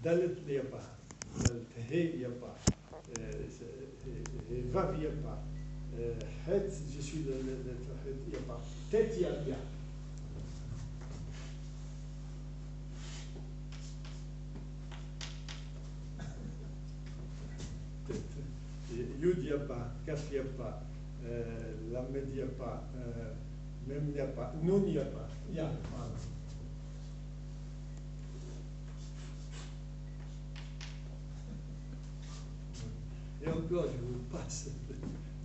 Dalet, il n'y a pas. Dalet, He, il n'y a pas. Vav, il n'y a pas. Het, je suis le lettre Het, il n'y a pas. Tet, il y a. Yud, il n'y a pas. Kaf, il n'y a pas. Lamed, il n'y a pas. Même, il n'y a pas. Nun, il n'y a pas. Il y a. Voilà. Et encore, je vous passe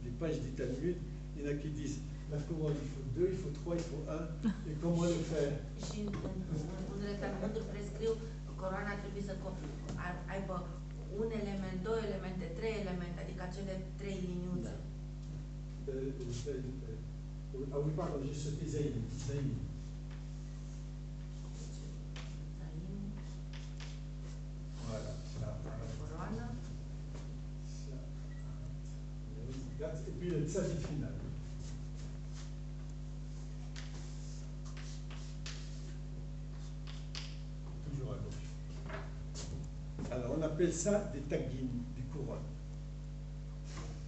des pages du Talmud. Il y en a qui disent la couronne, il faut 2, il faut 3, il faut 1. Et comment le faire? Și unele Talmuduri prescriu coroana trebuie să aibă un element, 2 elemente, 3 elemente, adică acele 3 liniuțe. Ah oui, pardon, j'ai sauté Zaïm. Zaim. Voilà. Coroană. Et puis le tzaddik final. Toujours à gauche. Alors on appelle ça des taggim, des couronnes.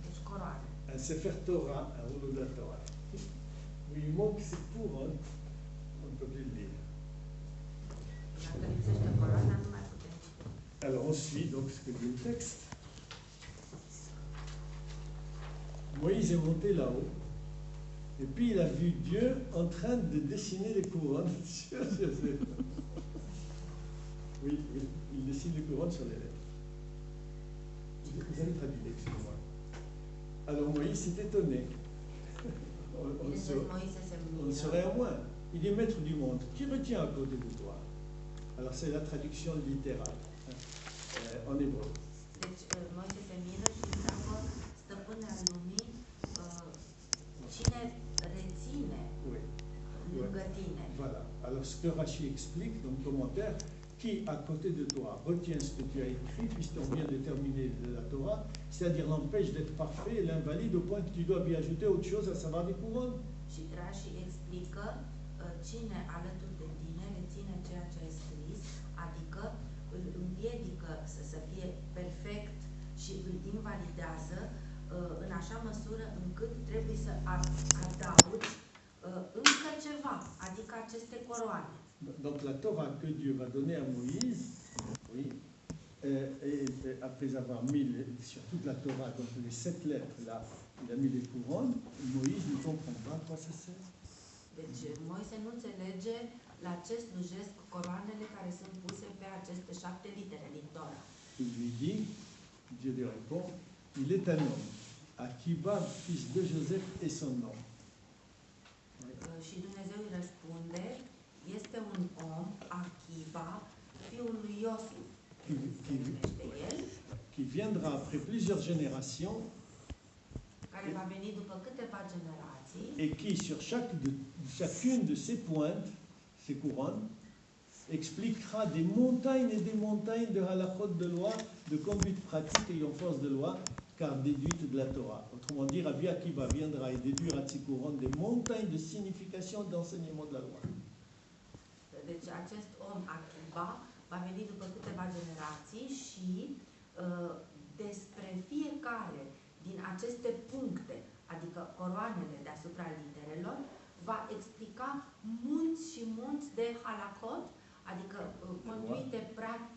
Deci coroane. Un Sefer Torah, un rouleau de la Torah. Où il manque ces couronnes, on ne peut plus le lire. Dacă lipsește coroana, nu mai putem. Alors on suit donc ce que dit le texte. Moïse est monté là-haut, et puis il a vu Dieu en train de dessiner les couronnes sur ses épaules. Oui, il dessine les couronnes sur les lèvres. Vous avez traduit, excusez-moi. Alors Moïse s'est étonné. On le saurait à moins. Il est maître du monde. Qui retient à côté de toi? Alors c'est la traduction littérale, en hébreu. Deci Moise se miră și întreabă stăpâne al lumii, cine reține lângă tine? Voilà. Alors ce que Rashi explique dans le commentaire, qui à côté de toi retient ce que tu as écrit, puisqu'on vient de terminer la Torah, c'est-à-dire l'empêche d'être parfait et l'invalide au point que tu dois lui ajouter autre chose, à savoir des couronnes. Și Rashi explică cine alături de tine reține ceea ce ai scris, adică îl împiedică să fie perfect și îl invalidează în așa măsură încât trebuie să adaugi încă ceva, adică aceste coroane. Donc la Torah que Dieu va donner à Moïse, oui, et après avoir mis sur toute la Torah, donc les 7 lettres là, il a mis les couronnes, Moïse ne comprend pas à quoi ça sert. Deci Moise nu înțelege la ce slujesc coroanele care sunt puse pe aceste 7 litere din Torah. Il lui dit, Dieu lui répond, il est un homme, Akiba, fils de Joseph, est son nom. Și Dumnezeu îi răspunde, este un om, Akiba, fiul lui Iosif, qui viendra après plusieurs générations care va veni după câteva generații et qui, sur chacune de ces pointes, ces couronnes, expliquera des montagnes de halachot de loi, de conduite pratique ayant force de loi, car déduite de la Torah. Autrement dit, Rabbi Akiva viendra et déduire à ces couronnes des montagnes de signification d'enseignement de la loi. Deci acest om, Akiba, va veni după câteva generații și despre fiecare din aceste puncte, adică coroanele deasupra literelor, va explica munți și munți de halakot, adică conduite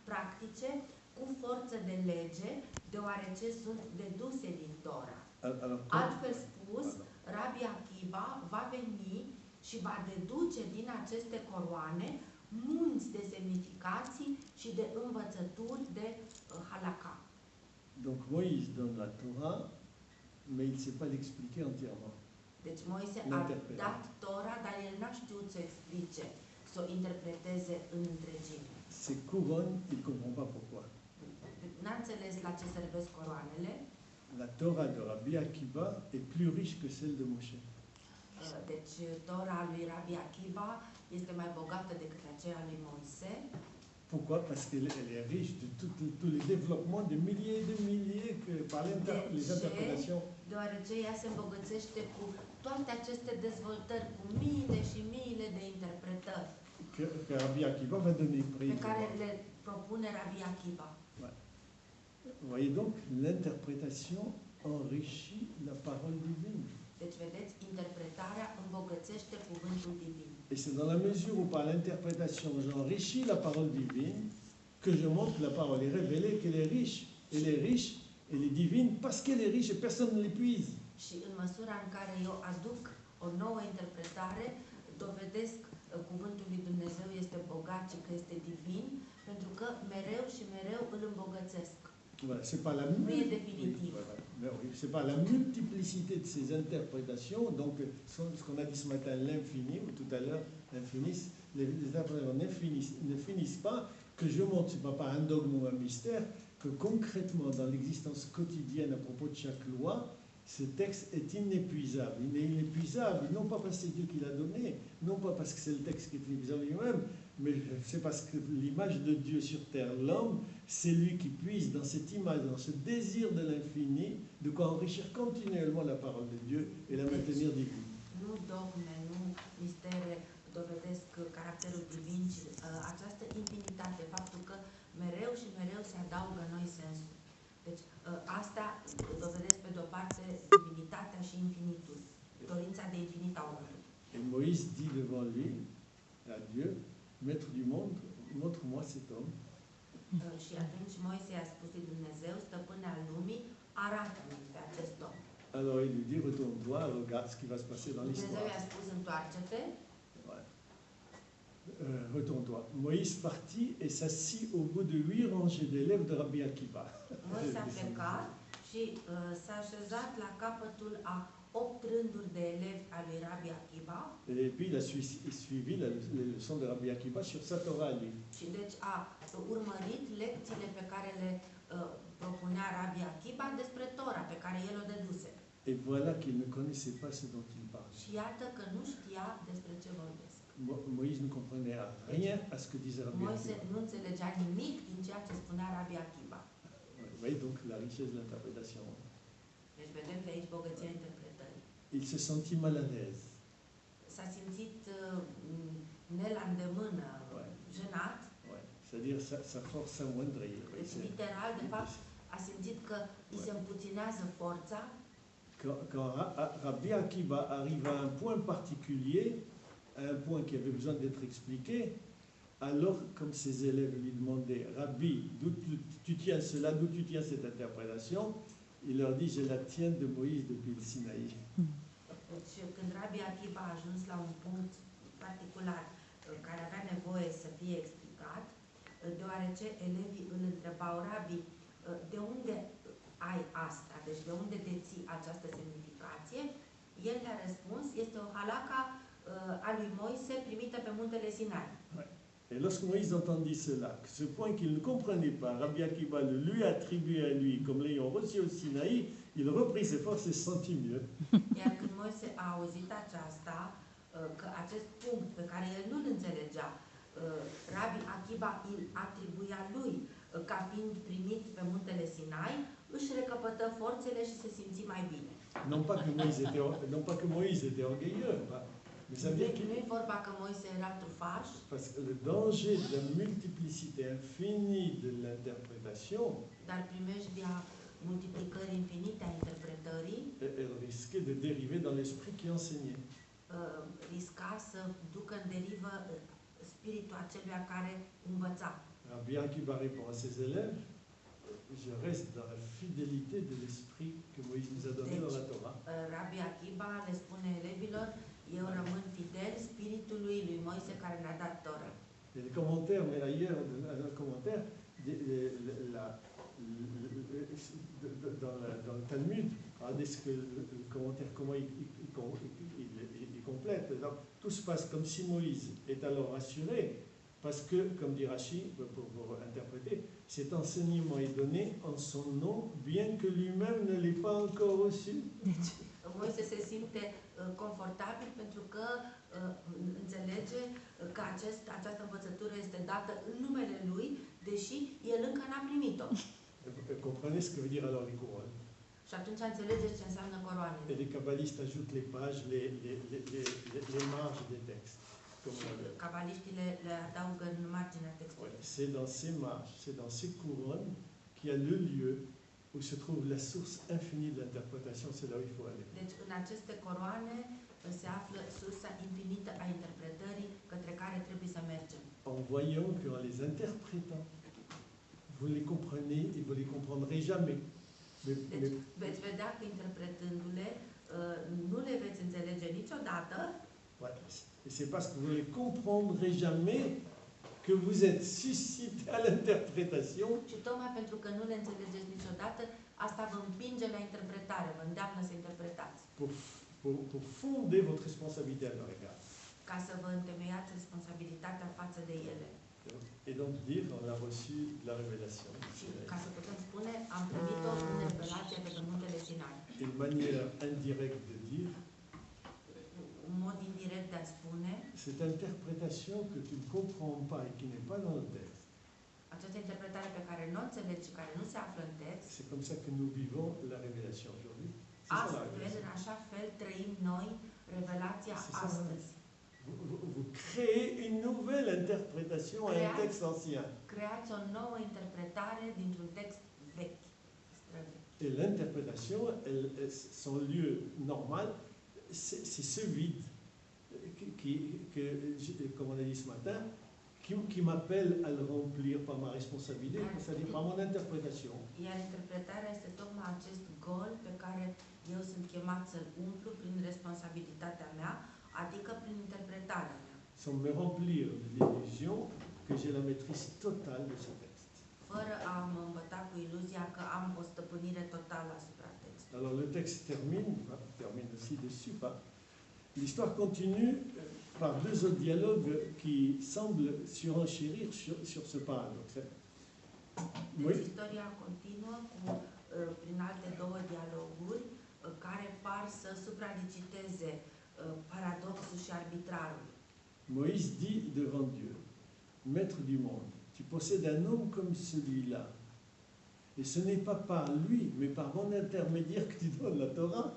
practice cu forță de lege, deoarece sunt deduse din Tora. Altfel spus, Rabbi Akiva va veni și va deduce din aceste coroane munți de semnificații și de învățături de halakha. Donc Moïse donne la Torah, mais il ne sait pas l'expliquer entièrement. Deci Moise a dat Tora, dar el n-a știut să explice, să o interpreteze în întregime. Ces couronnes, il ne comprend pas pourquoi. N-a înțeles la ce servesc coroanele. La Torah de Rabbi Akiva est plus riche que celle de Moshe. Deci Tora lui Rabbi Akiva este mai bogată decât aceea lui Moise. Pourquoi? Parce qu'elle est riche de tous les développements de milliers que par les interprétations. Deoarece ea se îmbogățește cu toate aceste dezvoltări, cu miile și miile de interpretări. que Rabbi Akiva va donner pe prix. care le propune Rabbi Akiva. Vous voyez donc, l'interprétation enrichit la parole divine. Deci, vedeți, interpretarea îmbogățește cuvântul divin. Et c'est dans la mesure où par l'interprétation j'enrichis la parole divine que je montre que la parole est révélée, qu'elle est riche. Elle est riche, elle est divine parce qu'elle est riche et personne ne l'épuise. Și în măsura în care eu aduc o nouă interpretare, dovedesc cuvântul lui Dumnezeu este bogat și că este divin, pentru că mereu și mereu îl îmbogățesc. Voilà, c'est pas la c'est pas la multiplicité de ces interprétations, donc ce qu'on a dit ce matin, l'infini, ou tout à l'heure, les interprétations ne finissent pas, que je montre, ce n'est pas un dogme ou un mystère, que concrètement dans l'existence quotidienne à propos de chaque loi, ce texte est inépuisable. Il est inépuisable, non pas parce que c'est Dieu qui l'a donné, non pas parce que c'est le texte qui est inépuisable lui-même, mais c'est parce que l'image de Dieu sur terre, l'homme, c'est lui qui puise dans cette image, dans ce désir de l'infini, de quoi enrichir continuellement la parole de Dieu et la maintenir divine. Nu dogme, nu mistere dovedesc caracterul divin, ci această infinitate, faptul că mereu și mereu se adaugă noi sensuri. Deci asta dovedesc pe de-o parte divinitatea și infinitul, dorința de infinit a omului. Et Moïse dit devant lui, à Dieu, Maître du monde, montre-moi cet homme. Și atunci Moise a spus lui Dumnezeu, stăpâne al lumii, arată-mi pe acest om. Alors il lui dit, retourne-toi, regarde ce qui va se passer dans Dumnezeu l'histoire. i-a spus, întoarce-te. Retourne-toi. Moïse partit et s'assit au bout de 8 rangées d'élèves de Rabbi Akiva. Moise a plecat și s-a așezat la capătul a 8 rânduri de elevi al lui Rabbi Akiva. Et puis il a suivi les leçons de Rabbi Akiva sur sa Torah à lui. Și deci a urmărit lecțiile pe care le propunea Rabbi Akiva despre Tora, pe care el o dăduse. Et voilà qu'il ne connaissait pas ce dont il parlait. Și iată că nu știa despre ce vorbesc. Moïse ne comprenait rien à ce que disait Rabbi Moise Akiva. nu înțelegea nimic din ceea ce spunea Rabbi Akiva. Vous voyez donc la richesse de l'interprétation. Deci vedem de aici bogăția interpretării. Il se sentit mal à l'aise. S-a simțit ne la îndemână, jenat. C'est-à-dire sa force s'amoindrit. Deci literal, de fapt, a simțit că îi se împuținează forța. Quand Rabbi Akiva arrive à un point particulier, à un point qui avait besoin d'être expliqué, alors comme ses élèves lui demandaient, Rabbi, d'où tu tiens cela, d'où tu tiens cette interprétation, il leur dit, je la tiens de Moïse depuis le Sinaï. Deci când Rabbi Akiva a ajuns la un punct particular care avea nevoie să fie explicat, deoarece elevii îl întrebau, Rabbi, de unde ai asta? Deci de unde deții această semnificație? El le-a răspuns, este o halaca a lui Moise primită pe muntele Sinai. Et lorsque Moïse entendit cela, que ce point qu'il ne comprenait pas, Rabbi Akiva le lui attribuait à lui comme l'ayant reçu au Sinaï, il reprit ses forces et se sentit mieux. Iar când Moise a auzit aceasta, că acest punct pe care el nu-l înțelegea, Rabbi Akiva îl atribuia lui ca fiind primit pe muntele Sinai, își recăpătă forțele și se simți mai bine. Non pas que Moïse était orgueilleux, mais ça veut dire qu'il... Nu e vorba că Moise era trufaș, Parce que le danger de la multiplicité infinie de l'interprétation dar primejdia multiplicării infinite a interpretării risquait de dériver dans l'esprit qui enseignait. risca să ducă în derivă spiritul aceluia care învăța. Rabbi Akiva répond à ses élèves, je reste dans la fidélité de l'esprit que Moïse nous a donné dans la Torah. Rabbi Akiva le spune elevilor, eu rămân fidel spiritului lui Moise care ne-a dat Tora. Il y a des commentaires, mais ailleurs, dans le commentaire, dans le Talmud, regardez le commentaire, comment il complète. Donc, tout se passe comme si Moïse est alors rassuré, parce que, comme dit Rashi, pour interpréter, cet enseignement est donné en son nom, bien que lui-même ne l'ait pas encore reçu. Moise se simte confortabil pentru că înțelege că această învățătură este dată în numele lui, deși el încă n-a primit-o. Comprenez ce que veut dire alors les couronnes. Și atunci înțelegeți ce înseamnă coroanele. Et les kabbalistes ajoutent les pages, les marges des textes. comme Și on l'appelle. cabaliștii le adaugă în marginea textului. Ouais, c'est dans ces marches, c'est dans ces couronnes qu'il y a le lieu où se trouve la source infinie de l'interprétation, c'est là où il faut aller. Deci în aceste coroane se află sursa infinită a interpretării către care trebuie să mergem. En voyant qu'en les interprétant, vous les comprenez et vous les comprendrez jamais. Deci veți vedea că interpretându-le nu le veți înțelege niciodată. Ouais. Et c'est parce que vous ne les comprendrez jamais que vous êtes suscité à l'interprétation. Și tocmai pentru că nu le înțelegeți niciodată, asta vă împinge la interpretare, vă îndeamnă să interpretați. Pour fonder votre responsabilité à leur égard. Ca să vă întemeiați responsabilitatea față de ele. Et donc dire, on a reçu la révélation. Și ca să putem spune, am primit-o în revelația de pe muntele Sinai. Une manière indirecte de dire, Un mod indirect de a spune, cette interprétation que tu ne comprends pas et qui n'est pas dans le texte, această interpretare pe care nu o înțelegi și care nu se află în text, c'est comme ça que nous vivons la révélation aujourd'hui. C'est ça la astfel, révélation. în așa fel, trăim noi revelația C'est ça. astăzi. Vous créez une nouvelle interprétation à un texte ancien. Creați o nouă interpretare dintr-un text vechi, străvechi. Et l'interprétation, son lieu normal, c'est ce vide comme on a dit ce matin, qui m'appelle à le remplir par ma responsabilité, c'est-à-dire par mon interprétation. Iar interpretarea este tocmai acest gol pe care eu sunt chemat să-l umplu prin responsabilitatea mea, adică prin interpretarea mea. Sans me remplir de l'illusion que j'ai la maîtrise totale de ce texte. Fără a mă îmbăta cu iluzia că am o stăpânire totală asupra textului. Alors le texte termine aussi dessus. L'histoire continue par deux autres dialogues qui semblent surenchérir sur ce paradoxe. Deci istoria continuă cu, prin alte două dialoguri care par să supraliciteze paradoxul și arbitrarul. Moïse dit devant Dieu, Maître du monde, tu possèdes un homme comme celui-là. Et ce n'est pas par lui, mais par mon intermédiaire que tu donnes la Torah.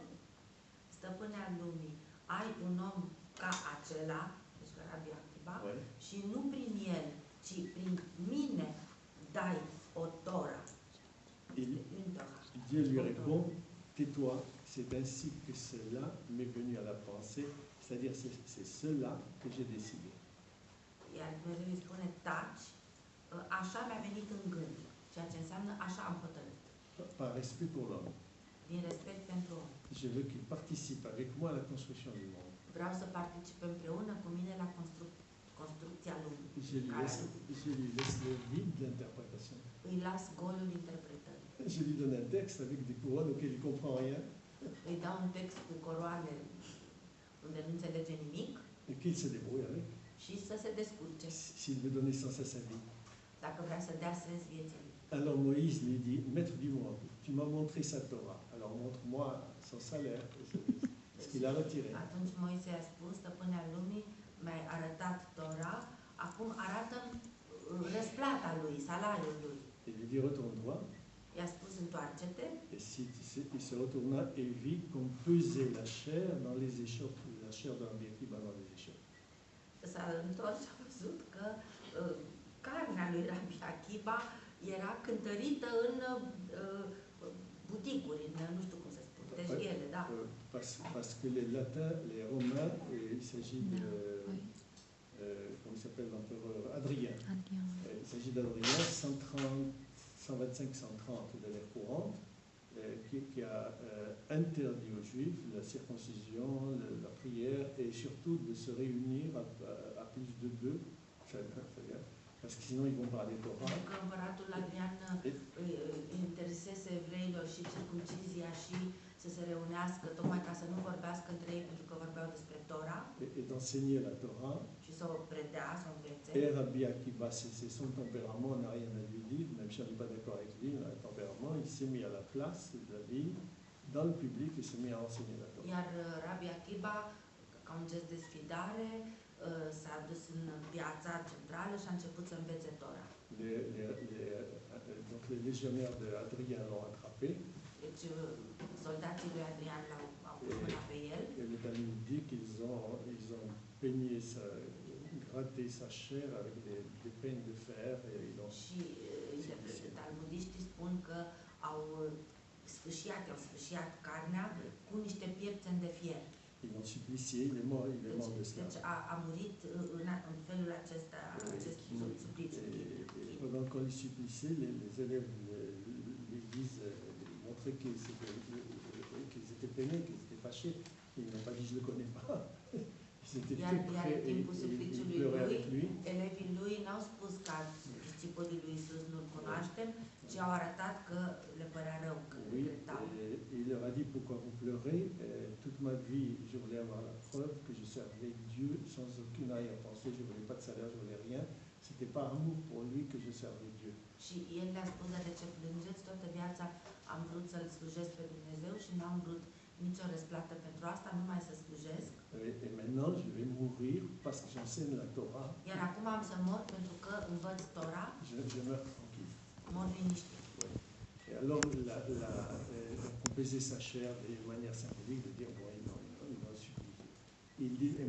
Stăpâne al lumii, ai un om ca acela, deci Rabbi Akiba, Ouais. și nu prin el, ci prin mine dai o Tora. Et Une Tora. Dieu lui répond, tais-toi, c'est ainsi que cela m'est venu à la pensée, c'est-à-dire c'est cela que j'ai décidé. Iar Dumnezeu îi spune, taci, așa mi-a venit în gând, ceea ce înseamnă așa am hotărât, Par respect pour l'homme. din respect pentru om. Je veux qu'il participe avec moi à la construction du monde. Vreau să participe împreună cu mine la construcția lumii. Je lui laisse le vide de l'interprétation. Îi las golul interpretării. Je lui donne un texte avec des couronnes auxquelles il ne comprend rien Îi dau un text cu coroane unde nu înțelege nimic et qu'il se débrouille avec. și să se descurce, S'il veut donner sens à sa vie. dacă vrea să dea sens vieții lui. Alors Moïse lui dit, Maître du monde, tu m'as montré sa Torah, alors montre-moi son salaire. Ce qu'il a retiré. Atunci Moise a spus, stăpâne al lumii, mi-ai arătat Tora, acum arată-mi răsplata lui, salariul lui. Il lui dit, retourne-toi. I-a spus, întoarce-te. Et il se retourna et vit qu'on pesait la chair dans les échoppes, la chair d'un béquille dans les échoppes. S-a întors și a văzut că carnea lui Rabbi Akiba era cântărită în buticuri, în nu știu cum să spun, tejghele, da. Parce que les latins, les romains, il s'agit de, comment il s'appelle l'empereur Adrien. Il s'agit d'Adrien, 125-130 de l'ère courante, qui a interdit aux Juifs la circoncision, la prière et surtout de se réunir à plus de deux, parce que sinon ils vont parler Torah. Pentru că împăratul Adrian intersese evreilor și circumcizia și să se reunească, tocmai ca să nu vorbească între ei, pentru că vorbeau despre Tora. Et d'enseigner la Torah. Și să o predea, să o învețe. Et Rabbi Akiva, c'est son tempérament, on n'a rien à lui dire, même si on n'est pas d'accord avec lui, le tempérament, il s'est mis à la place de la ville, dans le public, il s'est mis à enseigner la Torah. Iar Rabbi Akiba, ca un gest de sfidare, s-a dus în piața centrală și a început să învețe Tora. Donc les légionnaires de Adrien l'ont attrapé. Deci soldații lui Adrian l-au pus mâna pe el. Et le Talmud dit qu'ils ont peigné gratter sa chair avec des peines de fer. Et ils l'ont Și talmudiștii spun că au sfâșiat carnea cu niște piepteni de fier. Ils l'ont supplicié, il est mort de cela. Deci a murit în felul acesta, acest supliciu. Et pendant qu'on les suppliciait, les élèves de l'Église montraient qu'ils étaient peinés, qu'ils étaient fâchés. Ils n'ont pas dit je ne le connais pas. Ils étaient très près et ils pleuraient avec lui. Elevii lui n-au spus că discipolii lui Iisus nu-l cunoaștem, ci au arătat că le părea rău că Oui, cântau. il leur a dit pourquoi vous pleurez. Toute ma vie, je voulais avoir la preuve que je servais Dieu sans aucune arrière-pensée. Je ne voulais pas de salaire, je ne voulais rien. C'était par amour pour lui que je servais Dieu. Și el le-a spus, de ce plângeți, toată viața am vrut să-L slujesc pe Dumnezeu și n-am vrut nicio răsplată pentru asta, numai să slujesc. Et maintenant, je vais mourir parce que j'enseigne la Torah. Iar acum am să mor pentru că învăț Tora, Je meurs tranquille. mor liniștit. Et alors, on baisait sa chair de manière symbolique de dire, bon, il m'a supplié. Il dit,